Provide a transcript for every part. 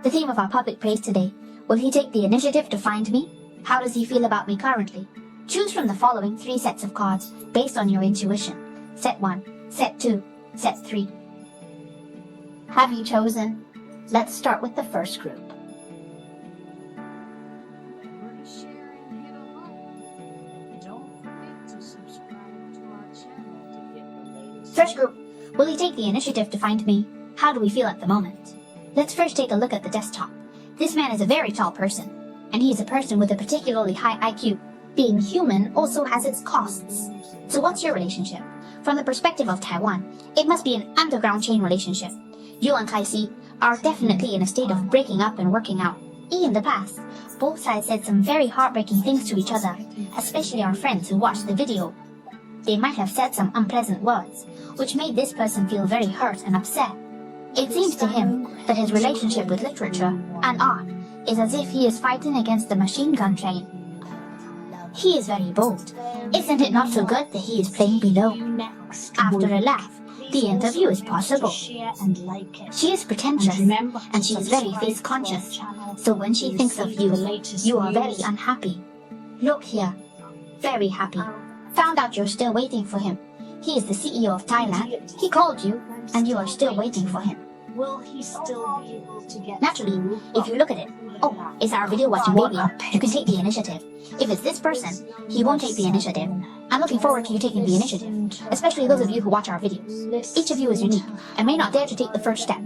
The theme of our public praise today: will he take the initiative to find me? How does he feel about me currently? Choose from the following 3 sets of cards based on your intuition. Set 1, Set 2, Set 3. Have you chosen? Let's start with the first group. First group, will he take the initiative to find me? How do we feel at the moment? Let's first take a look at the desktop. This man is a very tall person, and he is a person with a particularly high IQ. Being human also has its costs. So what's your relationship? From the perspective of Taiwan, it must be an underground chain relationship. You and Kaisi are definitely in a state of breaking up and working out. In the past, both sides said some very heartbreaking things to each other, especially our friends who watched the video. They might have said some unpleasant words, which made this person feel very hurt and upset. It seems to him that his relationship with literature and art is as if he is fighting against the machine gun train. He is very bold. Isn't it not so good that he is playing below? After a laugh, the interview is possible. She is pretentious, and she is very face-conscious. So when she thinks of you, you are very unhappy. Look here, very happy. Found out you're still waiting for him. He is the CEO of Thailand. He called you, and you are still waiting for him. Will he still be able to get Naturally, if you look at it, oh, it's our video watching baby, you can take the initiative. If it's this person, he won't take the initiative. I'm looking forward to you taking the initiative, especially those of you who watch our videos. Each of you is unique, and may not dare to take the first step.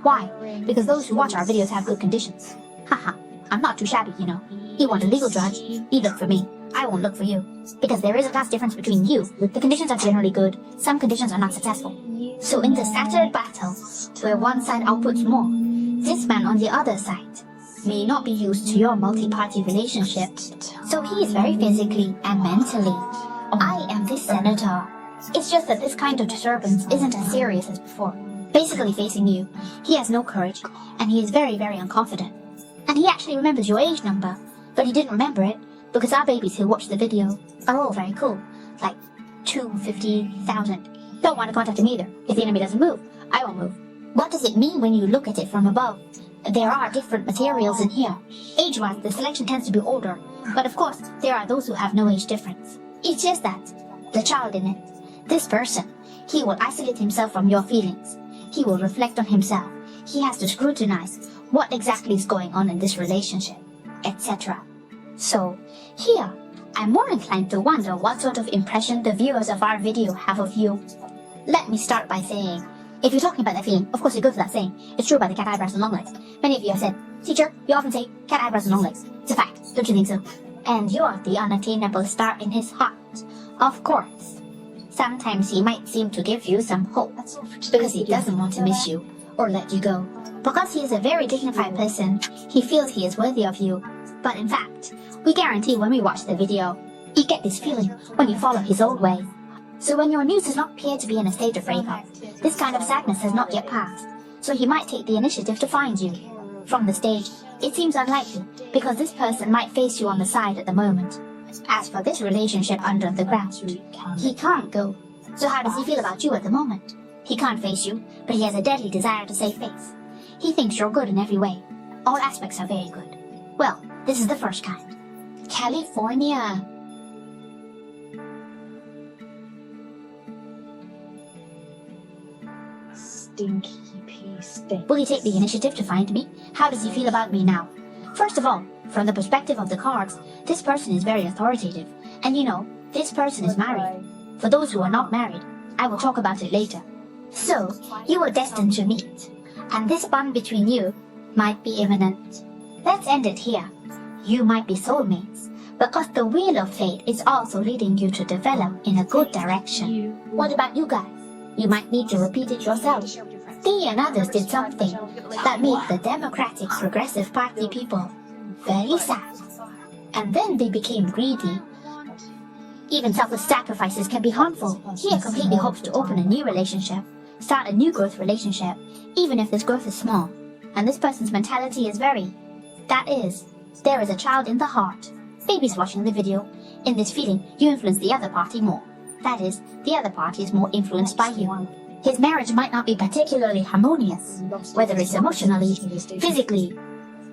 Why? Because those who watch our videos have good conditions. Haha, I'm not too shabby, you know. You want a legal judge, you look for me. I won't look for you. Because there is a vast difference between you. The conditions are generally good, some conditions are not successful. So in the scattered battle, where one side outputs more, this man on the other side may not be used to your multi-party relationship. So he is very physically and mentally. I am this senator. It's just that this kind of disturbance isn't as serious as before. Basically facing you, he has no courage, and he is very, very unconfident. And he actually remembers your age number, but he didn't remember it because our babies who watch the video are all very cool, like 250,000. Don't want to contact him either. If the enemy doesn't move, I won't move. What does it mean when you look at it from above? There are different materials in here. Age-wise, the selection tends to be older, but of course, there are those who have no age difference. It's just that, the child in it, this person, he will isolate himself from your feelings. He will reflect on himself. He has to scrutinize what exactly is going on in this relationship, etc. So, here, I'm more inclined to wonder what sort of impression the viewers of our video have of you. Let me start by saying, if you're talking about that feeling, of course you go for that saying. It's true about the cat eyebrows and long legs. Many of you have said, teacher, you often say cat eyebrows and long legs. It's a fact, don't you think so? And you're the unattainable star in his heart. Of course. Sometimes he might seem to give you some hope, because he doesn't want to miss you, or let you go. Because he is a very dignified person, he feels he is worthy of you. But in fact, we guarantee when we watch the video, you get this feeling when you follow his old way. So when your news does not appear to be in a state of breakup, this kind of sadness has not yet passed, so he might take the initiative to find you. From the stage, it seems unlikely, because this person might face you on the side at the moment. As for this relationship under the ground, he can't go. So how does he feel about you at the moment? He can't face you, but he has a deadly desire to save face. He thinks you're good in every way. All aspects are very good. Well, this is the first kind. California. stinky pea stinks? Will he take the initiative to find me? How does he feel about me now? First of all, from the perspective of the cards, this person is very authoritative. And you know, this person is married. For those who are not married, I will talk about it later. So, you are destined to meet. And this bond between you might be imminent. Let's end it here. You might be soulmates, because the wheel of fate is also leading you to develop in a good direction. What about you guys? You might need to repeat it yourself. They and others did something that made the Democratic Progressive Party people very sad. And then they became greedy. Even selfless sacrifices can be harmful. He completely hopes to open a new relationship, start a new growth relationship, even if this growth is small. And this person's mentality is there is a child in the heart. Baby's watching the video. In this feeling, you influence the other party more. That is, the other party is more influenced by you. His marriage might not be particularly harmonious, whether it's emotionally, physically.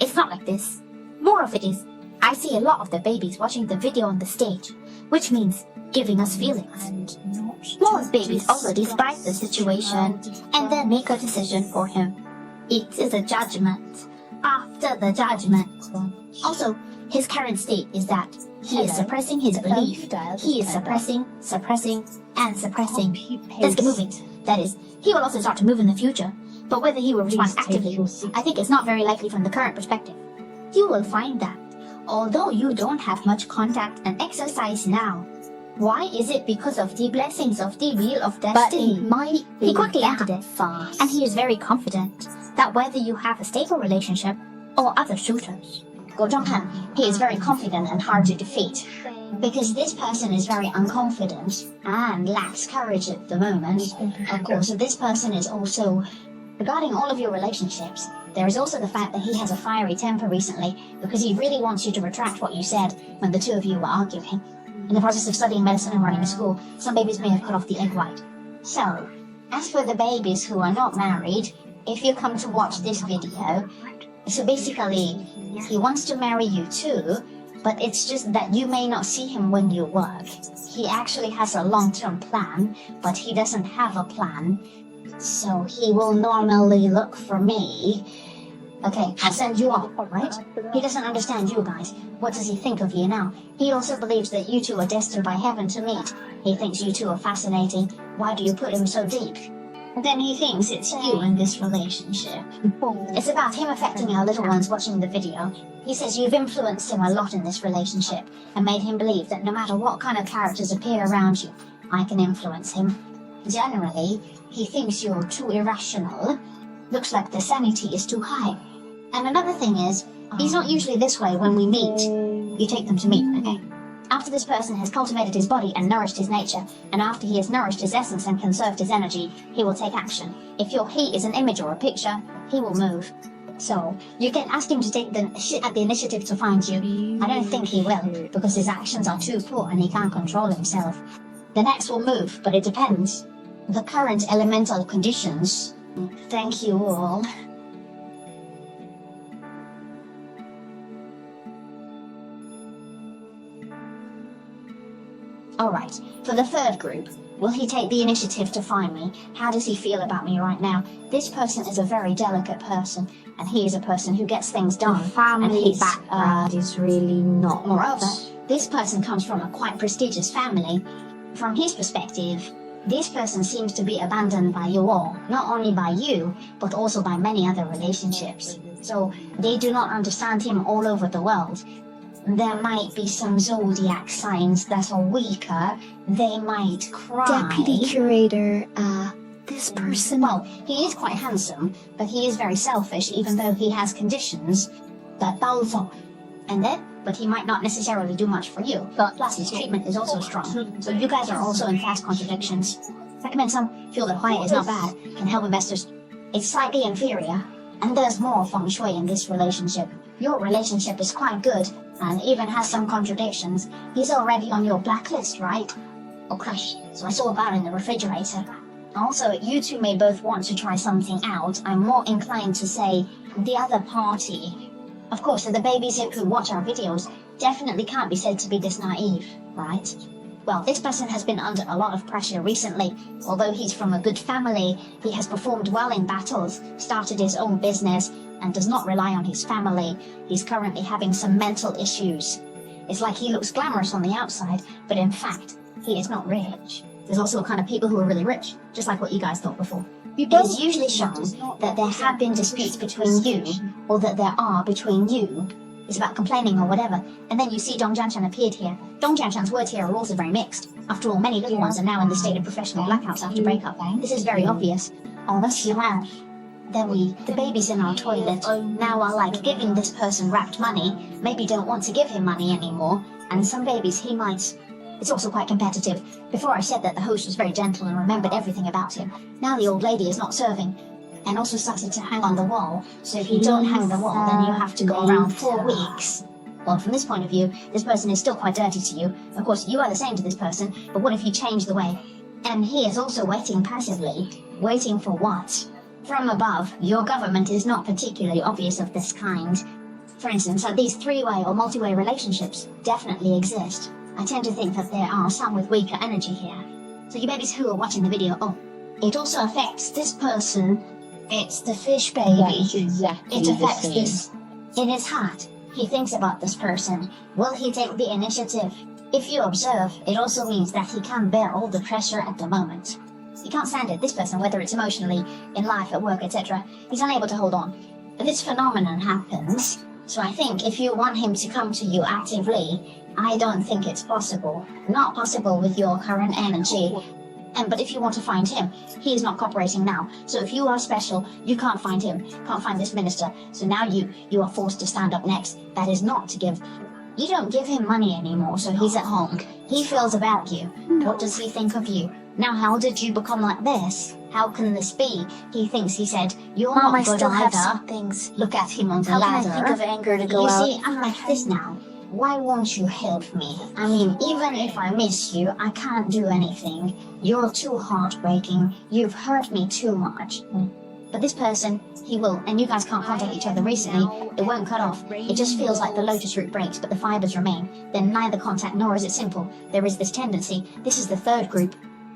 It's not like this. More of it is, I see a lot of the babies watching the video on the stage, which means giving us feelings. Most babies also despise the situation and then make a decision for him. It is a judgment after the judgment. Also, his current state is that he is suppressing his belief. He is suppressing, and suppressing. Let's get moving. That is, he will also start to move in the future, but whether he will respond actively, I think it's not very likely from the current perspective. You will find that, although you don't have much contact and exercise now, why is it because of the blessings of the wheel of destiny? But it might be He quickly entered it, fast. and he is very confident that whether you have a stable relationship or other suitors, he is very confident and hard to defeat. Because this person is very unconfident and lacks courage at the moment. Of course, this person is also, regarding all of your relationships, there is also the fact that he has a fiery temper recently because he really wants you to retract what you said when the two of you were arguing. In the process of studying medicine and running a school, some babies may have cut off the egg white. So, as for the babies who are not married, if you come to watch this video, so basically, he wants to marry you too, but it's just that you may not see him when you work. He actually has a long-term plan, but he doesn't have a plan. So he will normally look for me. Okay, I'll send you off, right? He doesn't understand you guys. What does he think of you now? He also believes that you two are destined by heaven to meet. He thinks you two are fascinating. Why do you put him so deep? Then he thinks it's you in this relationship. It's about him affecting our little ones watching the video. He says you've influenced him a lot in this relationship and made him believe that no matter what kind of characters appear around you, I can influence him. Generally, he thinks you're too irrational. Looks like the sanity is too high. And another thing is, he's not usually this way when we meet. You take them to meet, okay? After this person has cultivated his body and nourished his nature, and after he has nourished his essence and conserved his energy, he will take action. If your he is an image or a picture, he will move. So, you can ask him to take the initiative to find you. I don't think he will, because his actions are too poor and he can't control himself. The next will move, but it depends. The current elemental conditions. Thank you all. Alright, for the third group, will he take the initiative to find me? How does he feel about me right now? This person is a very delicate person, and he is a person who gets things done. Family background is really not Moreover, much. this person comes from a quite prestigious family. From his perspective, this person seems to be abandoned by you all, not only by you, but also by many other relationships. So, they do not understand him all over the world. There might be some zodiac signs that are weaker. They might cry. Deputy curator, this person... Well, he is quite handsome, but he is very selfish, even though he has conditions. But he might not necessarily do much for you. Plus, his treatment is also strong. So you guys are also in fast contradictions. Recommend some. Feel that quiet is not bad. Can help investors. It's slightly inferior. And there's more feng shui in this relationship. Your relationship is quite good, and even has some contradictions. He's already on your blacklist, right? Oh crush, so I saw a bar in the refrigerator. Also, you two may both want to try something out. I'm more inclined to say the other party. Of course, the babies who watch our videos definitely can't be said to be this naive, right? Well, this person has been under a lot of pressure recently. Although he's from a good family, he has performed well in battles, started his own business, and does not rely on his family. He's currently having some mental issues. It's like he looks glamorous on the outside, but in fact, he is not rich. There's also a kind of people who are really rich, just like what you guys thought before. It is usually shown that there have been disputes between you, or that there are between you. It's about complaining or whatever, and then you see Dong Jianshan appeared here. Dong Jianshan's words here are also very mixed. After all, many little ones are now in the state of professional blackouts after breakup. This is very obvious. Unless you have. Then the babies in our toilet now are like giving this person wrapped money, maybe don't want to give him money anymore, and some babies he might... It's also quite competitive. Before I said that the host was very gentle and remembered everything about him. Now the old lady is not serving, and also started to hang on the wall. So if you don't hang the wall, then you have to go around 4 weeks. Well, from this point of view, this person is still quite dirty to you. Of course, you are the same to this person, but what if you change the way And he is also waiting passively. Waiting for what? From above, your government is not particularly obvious of this kind. For instance, these three-way or multi-way relationships definitely exist. I tend to think that there are some with weaker energy here. So you babies who are watching the video, it also affects this person. It's the fish baby. That's exactly It affects the same. this. In his heart, he thinks about this person. Will he take the initiative? If you observe, it also means that he can't bear all the pressure at the moment. He can't stand it. This person, whether it's emotionally, in life, at work, etc., he's unable to hold on. This phenomenon happens. So I think if you want him to come to you actively, I don't think it's possible. Not possible with your current energy. But if you want to find him, he is not cooperating now. So if you are special, you can't find him, can't find this minister. So now you are forced to stand up next. That is not to give. You don't give him money anymore, so he's at home. He feels about you. What does he think of you? Now, how did you become like this? How can this be? He thinks, he said, you're Mom, I not good still have either. some things. Look at him on the How ladder. can I think of anger to go You out? see, I'm like this now. Why won't you help me? I mean, even if I miss you, I can't do anything. You're too heartbreaking. You've hurt me too much. But this person, he will, and you guys can't contact each other recently, it won't cut off. It just feels like the lotus root breaks, but the fibers remain. Then neither contact nor is it simple. There is this tendency. This is the third group.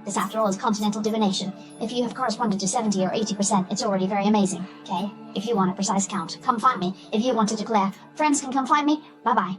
This, after all, is continental divination. If you have corresponded to 70 or 80%, it's already very amazing, okay? If you want a precise count, come find me. If you want to declare, friends can come find me, bye-bye.